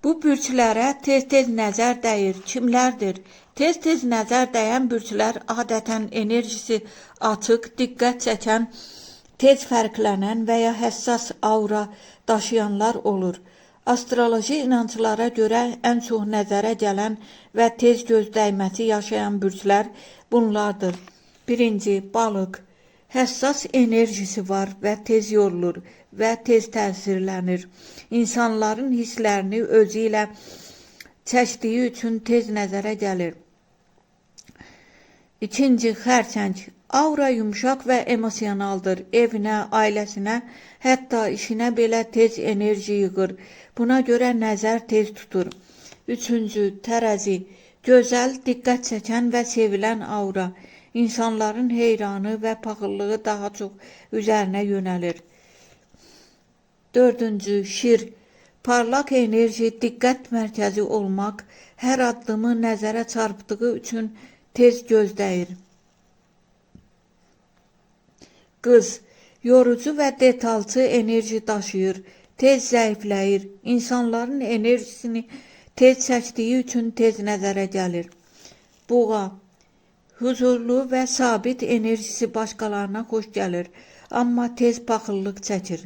Bu bürçlərə tez-tez nəzər dəyir. Kimlərdir? Tez-tez nəzər dəyən bürçlər adətən enerjisi açıq, diqqət çəkən, tez fərqlənən və ya həssas aura daşıyanlar olur. Astroloji inanclara görə ən çox nəzərə gələn və tez göz dəyməsi yaşayan bürçlər bunlardır. 1. Balıq. Həssas enerjisi var və tez yorulur və tez təsirlənir. İnsanların hisslərini özü ilə çəkdiyi üçün tez nəzərə gəlir. 2. Xərçəng. Aura yumuşaq və emosionaldır. Evinə, ailəsinə, hətta işinə belə tez enerji yığır. Buna görə nəzər tez tutur. 3. Tərəzi. Gözəl, diqqət çəkən və sevilən aura. İnsanların heyranı və paxıllığı daha çox üzərinə yönəlir. 4. Şir. Parlaq enerji, diqqət mərkəzi olmaq, hər addımı nəzərə çarpdığı üçün tez gözdəyir. Qız. Yorucu və detalçı enerji daşıyır, tez zəifləyir. İnsanların enerjisini tez çəkdiyi üçün tez nəzərə gəlir. Buğa. Huzurlu və sabit enerjisi başqalarına xoş gəlir, amma tez paxıllıq çəkir.